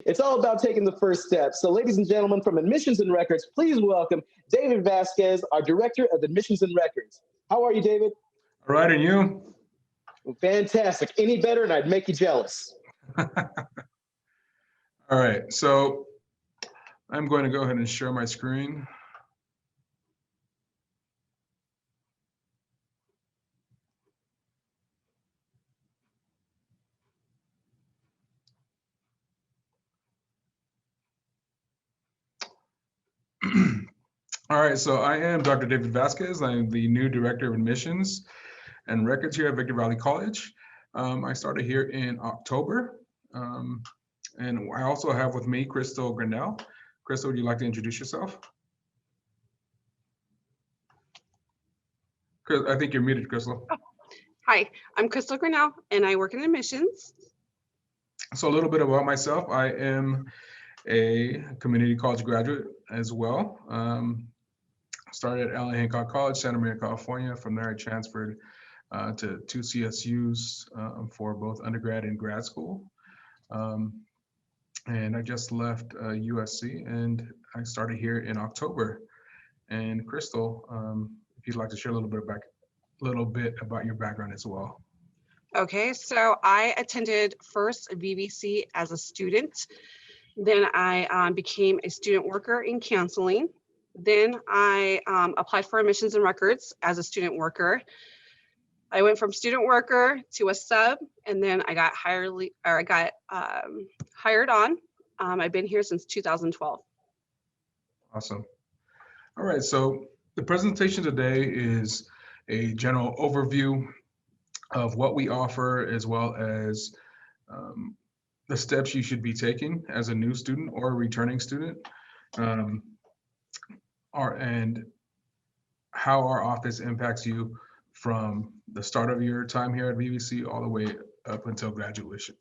It's all about taking the first step. So ladies and gentlemen, from Admissions and Records, please welcome David Vasquez, our Director of Admissions and Records. How are you, David? All right, and you? Well, fantastic. Any better and I'd make you jealous. All right, so I'm going to go ahead and share my screen. All right, so I am Dr. David Vasquez. I'm the new Director of Admissions and Records here at Victor Valley College. I started here in October. And I also have with me Crystal Grinnell. Crystal, would you like to introduce yourself? I think you're muted, Crystal. Oh, hi, I'm Crystal Grinnell, and I work in admissions. So a little bit about myself. I am a community college graduate as well. Started at Allen Hancock College, Santa Maria, California. From there, I transferred to 2 CSUs for both undergrad and grad school. And I just left USC, and I started here in October. And Crystal, if you'd like to share a little bit about your background as well. Okay, so I attended first VBC as a student. Then I became a student worker in counseling. Then I applied for admissions and records as a student worker. I went from student worker to a sub, and then I got hired on. I've been here since 2012. Awesome. All right, so the presentation today is a general overview of what we offer, as well as the steps you should be taking as a new student or a returning student, and how our office impacts you from the start of your time here at VBC all the way up until graduation.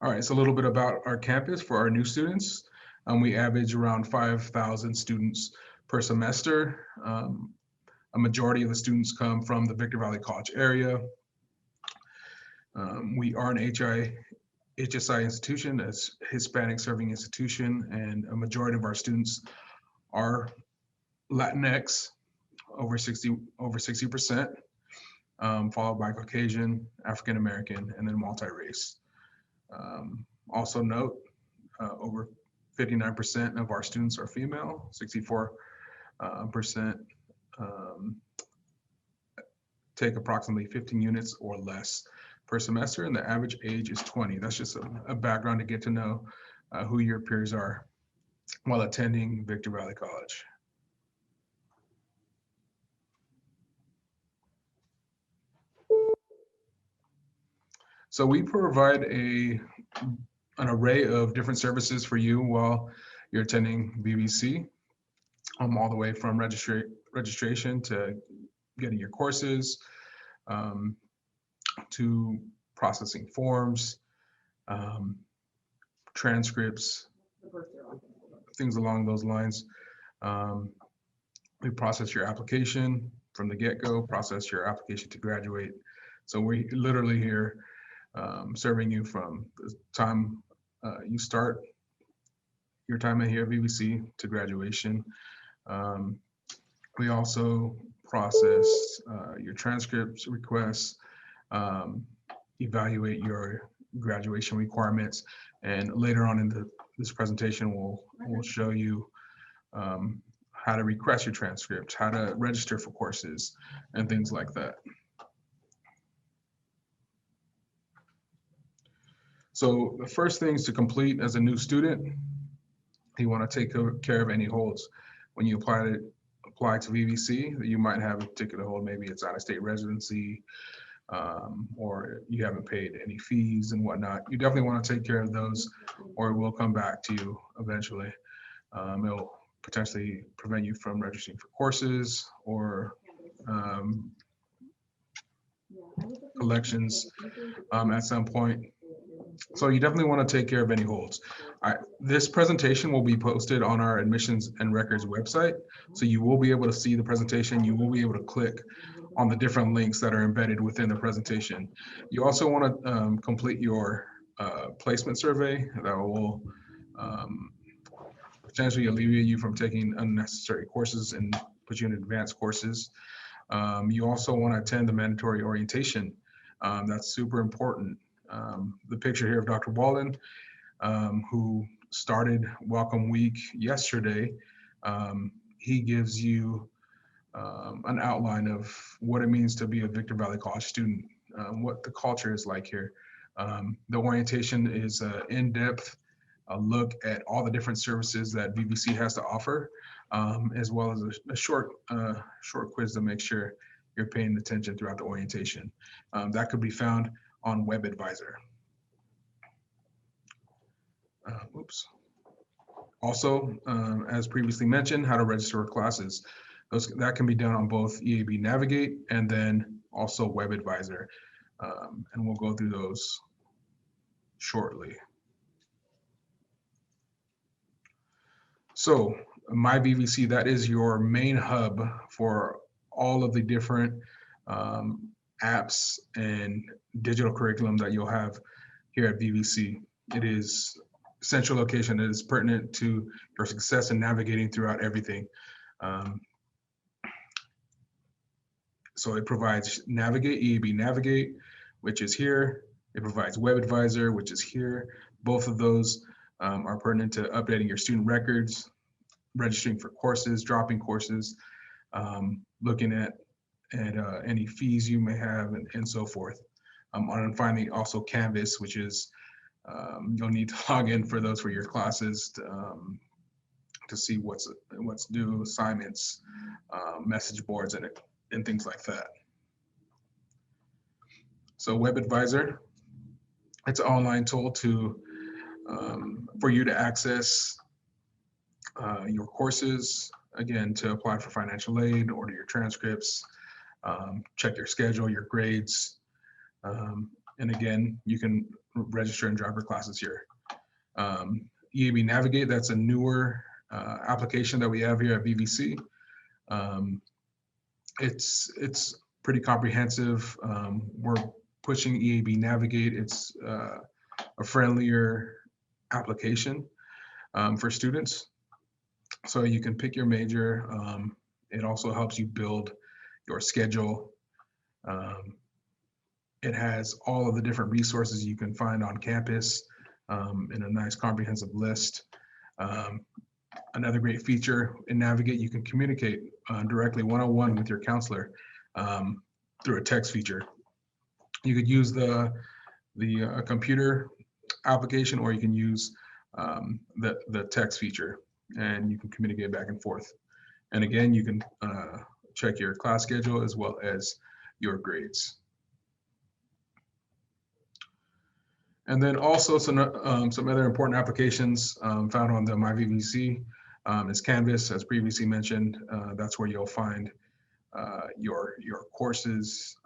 All right, so a little bit about our campus for our new students. We average around 5,000 students per semester. A majority of the students come from the Victor Valley College area. We are an HSI institution, a Hispanic serving institution, and a majority of our students are Latinx, over 60%, followed by Caucasian, African American, and then multi-race. Also note, over 59% of our students are female, 64% take approximately 15 units or less per semester, and the average age is 20. That's just a background to get to know who your peers are while attending Victor Valley College. So we provide an array of different services for you while you're attending VBC, all the way from registration to getting your courses, to processing forms, transcripts, things along those lines. We process your application from the get-go, process your application to graduate. So we're literally here serving you from the time you start your time here at VBC to graduation. We also process your transcripts requests, evaluate your graduation requirements, and later on in this presentation, we'll show you how to request your transcript, how to register for courses, and things like that. So the first things to complete as a new student, you want to take care of any holds. When you apply to VBC, you might have a particular hold, maybe it's out-of-state residency, or you haven't paid any fees and whatnot. You definitely want to take care of those, or it will come back to you eventually. It'll potentially prevent you from registering for courses or collections at some point. So you definitely want to take care of any holds. This presentation will be posted on our Admissions and Records website. So you will be able to see the presentation. You will be able to click on the different links that are embedded within the presentation. You also want to complete your placement survey that will potentially alleviate you from taking unnecessary courses and put you in advanced courses. You also want to attend the mandatory orientation. That's super important. The picture here of Dr. Walden, who started Welcome Week yesterday, he gives you an outline of what it means to be a Victor Valley College student, what the culture is like here. The orientation is an in-depth look at all the different services that VVC has to offer, as well as a short quiz to make sure you're paying attention throughout the orientation. That could be found on WebAdvisor. Oops. Also, as previously mentioned, how to register for classes. That can be done on both EAB Navigate and then also WebAdvisor. And we'll go through those shortly. So MyBVC, that is your main hub for all of the different apps and digital curriculum that you'll have here at VVC. It is central location that is pertinent to your success in navigating throughout everything. So it provides Navigate, EAB Navigate, which is here. It provides WebAdvisor, which is here. Both of those are pertinent to updating your student records, registering for courses, dropping courses, looking at any fees you may have, and so forth. And finally, also Canvas, which is you'll need to log in for those for your classes to see what's due, assignments, message boards, and things like that. So WebAdvisor, it's an online tool for you to access your courses, again, to apply for financial aid, order your transcripts, check your schedule, your grades, and again, you can register and drop your classes here. EAB Navigate, that's a newer application that we have here at VVC. It's pretty comprehensive. We're pushing EAB Navigate. It's a friendlier application for students. So you can pick your major. It also helps you build your schedule. It has all of the different resources you can find on campus in a nice comprehensive list. Another great feature in Navigate, you can communicate directly one-on-one with your counselor through a text feature. You could use the computer application, or you can use the text feature, and you can communicate back and forth. And again, you can check your class schedule as well as your grades. And then also some other important applications found on the MyBVC is Canvas, as previously mentioned. That's where you'll find your courses,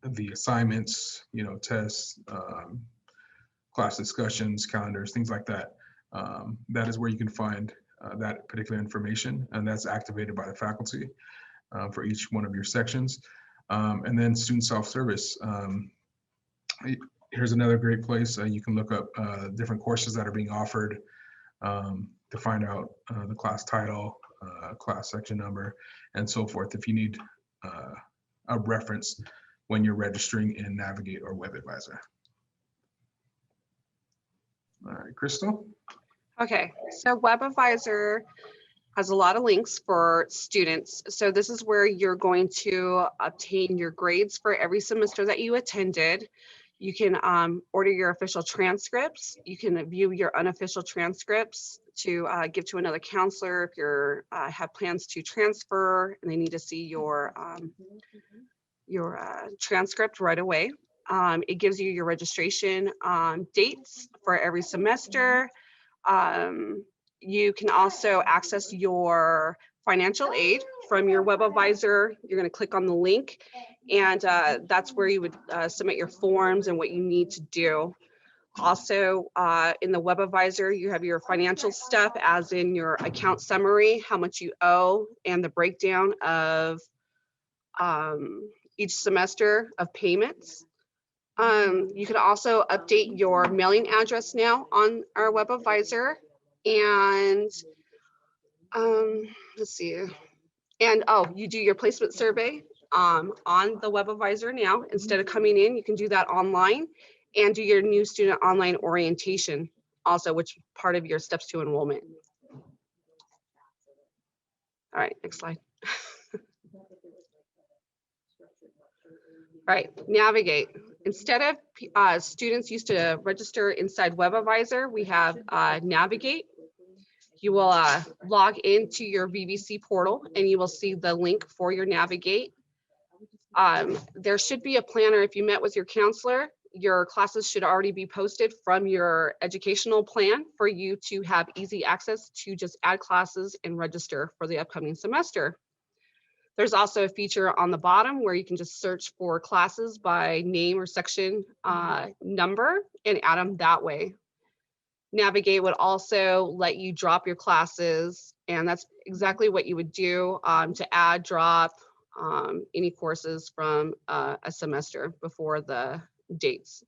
the assignments, tests, class discussions, calendars, things like that. That is where you can find that particular information, and that's activated by the faculty for each one of your sections. And then student self-service. Here's another great place. You can look up different courses that are being offered to find out the class title, class section number, and so forth if you need a reference when you're registering in Navigate or WebAdvisor. All right, Crystal? Okay, so WebAdvisor has a lot of links for students. So this is where you're going to obtain your grades for every semester that you attended. You can order your official transcripts. You can view your unofficial transcripts to give to another counselor if you have plans to transfer and they need to see your transcript right away. It gives you your registration dates for every semester. You can also access your financial aid from your WebAdvisor. You're going to click on the link, and that's where you would submit your forms and what you need to do. Also, in the WebAdvisor, you have your financial stuff, as in your account summary, how much you owe, and the breakdown of each semester of payments. You can also update your mailing address now on our WebAdvisor. And let's see. And you do your placement survey on the WebAdvisor now. Instead of coming in, you can do that online and do your new student online orientation also, which part of your steps to enrollment. All right, next slide. Right, navigate. Instead of students used to register inside WebAdvisor, we have navigate. You will log into your VVC portal and you will see the link for your navigate. There should be a planner. If you met with your counselor, your classes should already be posted from your educational plan for you to have easy access to just add classes and register for the upcoming semester. There's also a feature on the bottom where you can just search for classes by name or section number and add them that way. Navigate would also let you drop your classes, and that's exactly what you would do to add, drop any courses from a semester before the dates.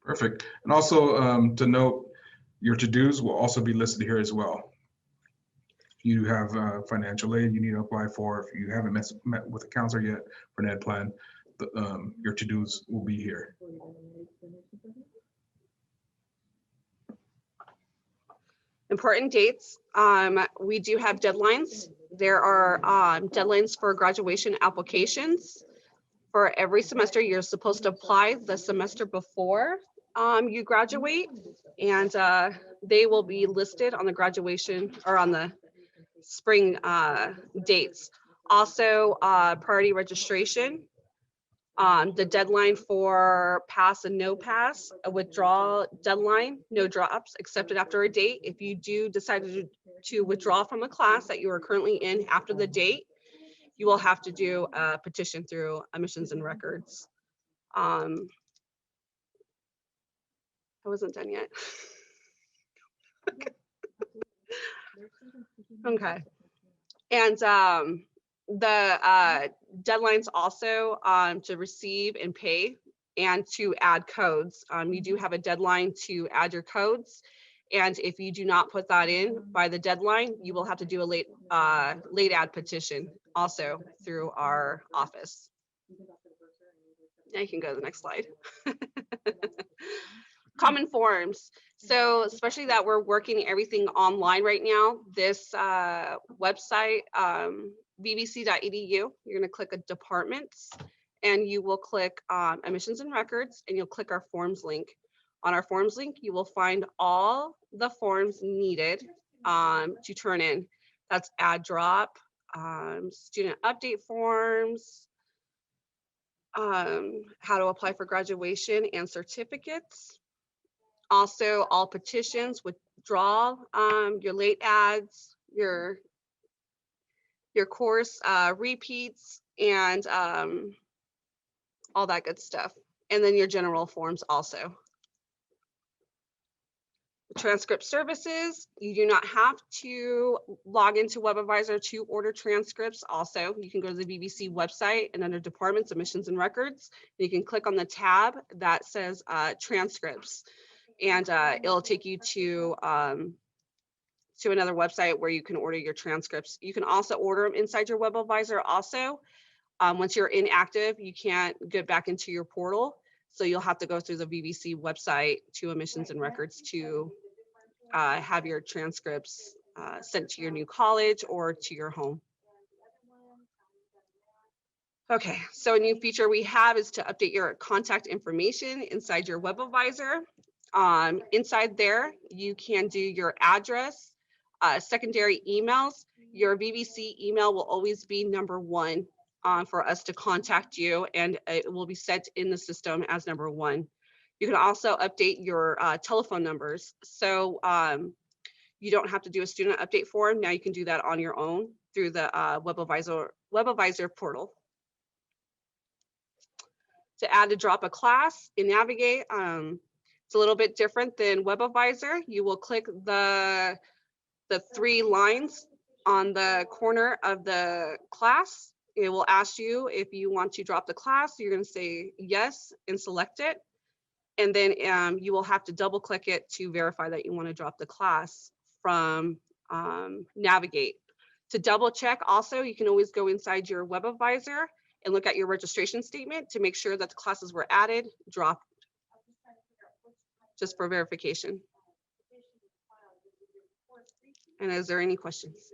Perfect. And also to note, your to-dos will also be listed here as well. If you have financial aid you need to apply for, if you haven't met with a counselor yet for an ed plan, your to-dos will be here. Important dates. We do have deadlines. There are deadlines for graduation applications. For every semester, you're supposed to apply the semester before you graduate, and they will be listed on the graduation or on the spring dates. Also, priority registration. The deadline for pass and no pass, a withdrawal deadline, no drops accepted after a date. If you do decide to withdraw from a class that you are currently in after the date, you will have to do a petition through Admissions and Records. I wasn't done yet. Okay. And the deadlines also to receive and pay and to add codes. You do have a deadline to add your codes. And if you do not put that in by the deadline, you will have to do a late add petition also through our office. Now you can go to the next slide. Common forms. So especially that we're working everything online right now, this website, vvc.edu, you're going to click a departments and you will click admissions and records and you'll click our forms link. On our forms link, you will find all the forms needed to turn in. That's add drop, student update forms, how to apply for graduation and certificates. Also, all petitions, withdrawal, your late adds, your course repeats, and all that good stuff. And then your general forms also. Transcript Services, you do not have to log into WebAdvisor to order transcripts. Also, you can go to the VVC website and under Departments, Admissions and Records, you can click on the tab that says Transcripts, and it'll take you to another website where you can order your transcripts. You can also order them inside your WebAdvisor also. Once you're inactive, you can't get back into your portal. So you'll have to go through the VVC website to Admissions and Records to have your transcripts sent to your new college or to your home. Okay, so a new feature we have is to update your contact information inside your WebAdvisor. Inside there, you can do your address, secondary emails. Your VVC email will always be #1 for us to contact you, and it will be set in the system as #1. You can also update your telephone numbers. So you don't have to do a student update form. Now you can do that on your own through the WebAdvisor portal. To add to drop a class in Navigate, it's a little bit different than WebAdvisor. You will click the 3 lines on the corner of the class, It will ask you if you want to drop the class. You're going to say yes and select it. And then you will have to double click it to verify that you want to drop the class from Navigate. To double check also, you can always go inside your WebAdvisor and look at your registration statement to make sure that the classes were added, dropped, just for verification. And is there any questions?